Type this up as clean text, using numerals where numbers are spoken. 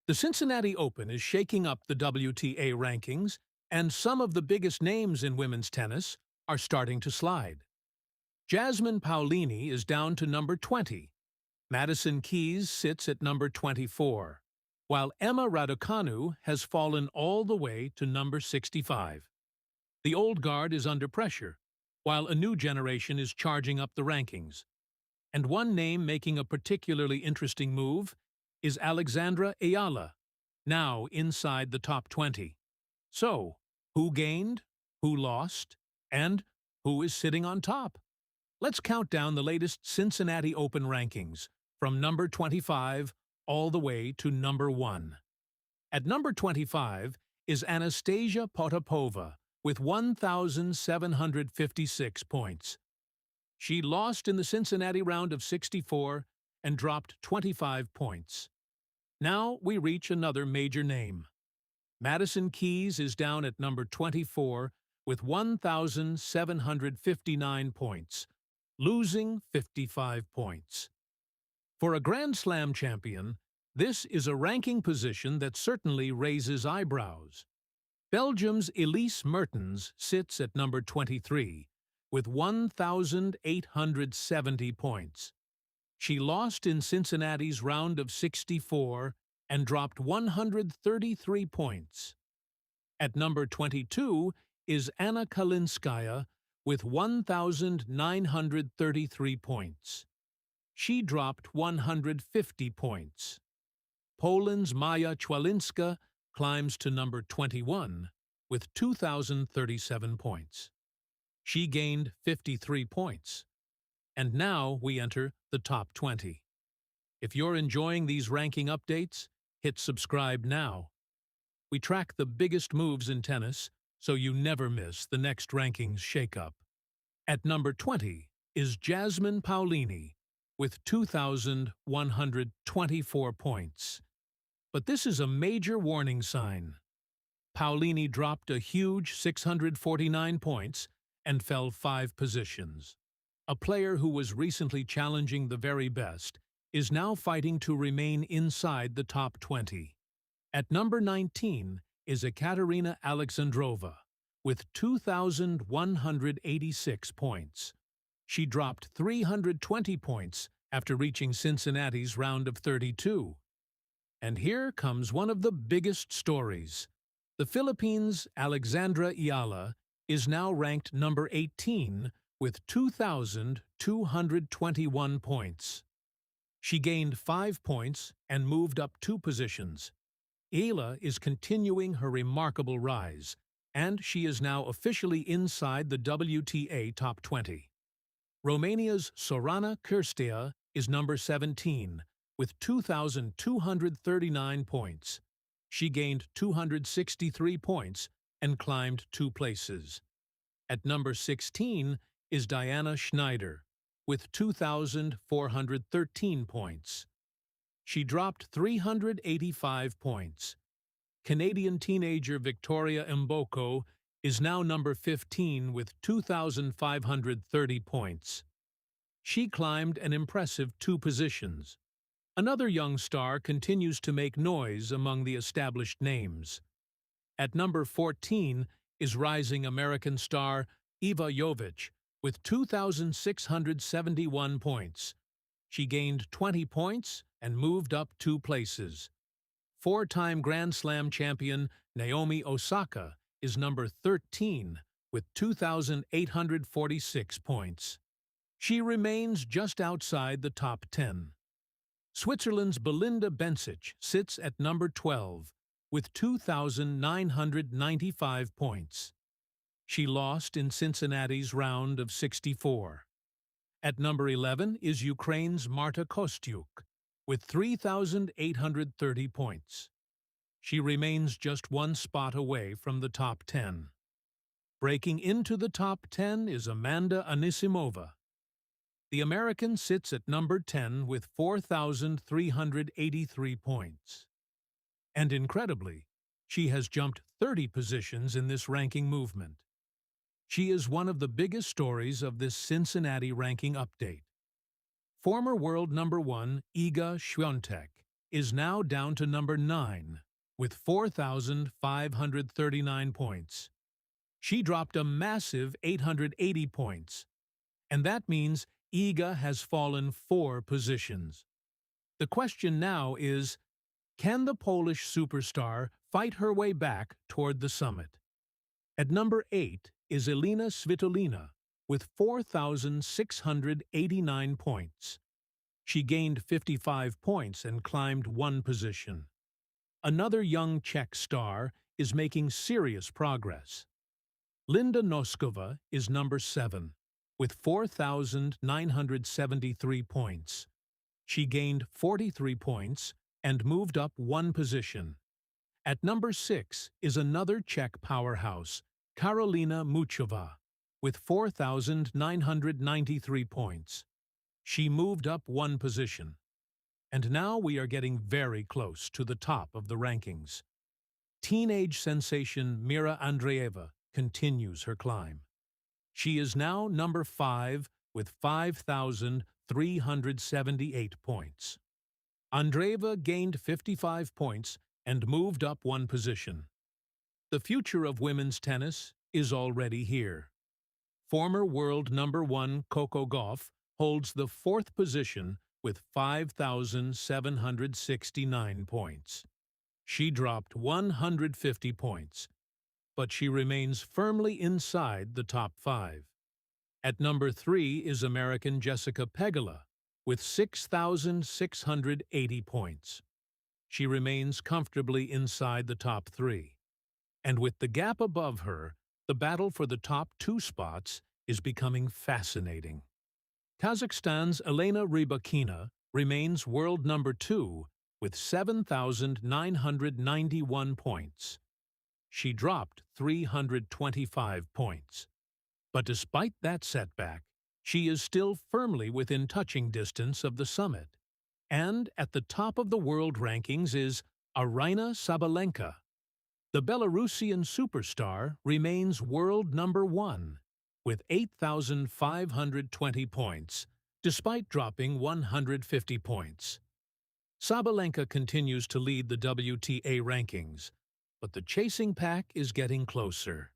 The Cincinnati Open is shaking up the WTA rankings, and some of the biggest names in women's tennis are starting to slide. Jasmine Paolini is down to number 20. Madison Keys sits at number 24, while Emma Raducanu has fallen all the way to number 65. The old guard is under pressure, while a new generation is charging up the rankings. And one name making a particularly interesting move is Alexandra Ayala, now inside the top 20. So, who gained, who lost, and who is sitting on top? Let's count down the latest Cincinnati Open rankings, from number 25 all the way to number 1. At number 25 is Anastasia Potapova with 1,756 points. She lost in the Cincinnati round of 64 and dropped 25 points. Now we reach another major name. Madison Keys is down at number 24 with 1,759 points, losing 55 points. For a Grand Slam champion, this is a ranking position that certainly raises eyebrows. Belgium's Elise Mertens sits at number 23 with 1,870 points. She lost in Cincinnati's round of 64 and dropped 133 points. At number 22 is Anna Kalinskaya with 1,933 points. She dropped 150 points. Poland's Maja Chwalinska climbs to number 21 with 2,037 points. She gained 53 points. And now we enter the top 20. If you're enjoying these ranking updates, hit subscribe now. We track the biggest moves in tennis, so you never miss the next rankings shakeup. At number 20 is Jasmine Paolini with 2,124 points. But this is a major warning sign. Paolini dropped a huge 649 points and fell 5 positions. A player who was recently challenging the very best is now fighting to remain inside the top 20. At number 19 is Ekaterina Alexandrova with 2,186 points. She dropped 320 points after reaching Cincinnati's round of 32. And here comes one of the biggest stories. The Philippines' Alexandra Ayala is now ranked number 18 with 2,221 points. She gained 5 points and moved up 2 positions. Ayala is continuing her remarkable rise, and she is now officially inside the WTA top 20. Romania's Sorana Cirstea is number 17 with 2,239 points. She gained 263 points and climbed 2 places. At number 16 is Diana Schneider with 2,413 points. She dropped 385 points. Canadian teenager Victoria Mboko is now number 15 with 2,530 points. She climbed an impressive 2 positions. Another young star continues to make noise among the established names. At number 14 is rising American star Iva Jovic with 2,671 points. She gained 20 points and moved up 2 places. 4-time Grand Slam champion Naomi Osaka is number 13 with 2,846 points. She remains just outside the top 10. Switzerland's Belinda Bencic sits at number 12 with 2,995 points. She lost in Cincinnati's round of 64. At number 11 is Ukraine's Marta Kostyuk with 3,830 points. She remains just 1 spot away from the top 10. Breaking into the top 10 is Amanda Anisimova. The American sits at number 10 with 4,383 points. And incredibly, she has jumped 30 positions in this ranking movement. She is one of the biggest stories of this Cincinnati ranking update. Former world number 1 Iga Świątek is now down to number 9 with 4,539 points. She dropped a massive 880 points, and that means Iga has fallen 4 positions. The question now is, can the Polish superstar fight her way back toward the summit? At number 8 is Elena Svitolina with 4,689 points. She gained 55 points and climbed 1 position. Another young Czech star is making serious progress. Linda Noskova is number 7 with 4,973 points. She gained 43 points and moved up 1 position. At number 6 is another Czech powerhouse, Karolina Muchova, with 4,993 points. She moved up 1 position. And now we are getting very close to the top of the rankings. Teenage sensation Mira Andreeva continues her climb. She is now number 5 with 5,378 points. Andreeva gained 55 points and moved up 1 position. The future of women's tennis is already here. Former world number 1 Coco Gauff holds the 4th position with 5,769 points. She dropped 150 points, but she remains firmly inside the top 5. At number 3 is American Jessica Pegula with 6,680 points. She remains comfortably inside the top 3. And with the gap above her, the battle for the top 2 spots is becoming fascinating. Kazakhstan's Elena Rybakina remains world number 2 with 7,991 points. She dropped 325 points. But despite that setback, she is still firmly within touching distance of the summit. And at the top of the world rankings is Aryna Sabalenka. The Belarusian superstar remains world number 1 with 8,520 points, despite dropping 150 points. Sabalenka continues to lead the WTA rankings, but the chasing pack is getting closer.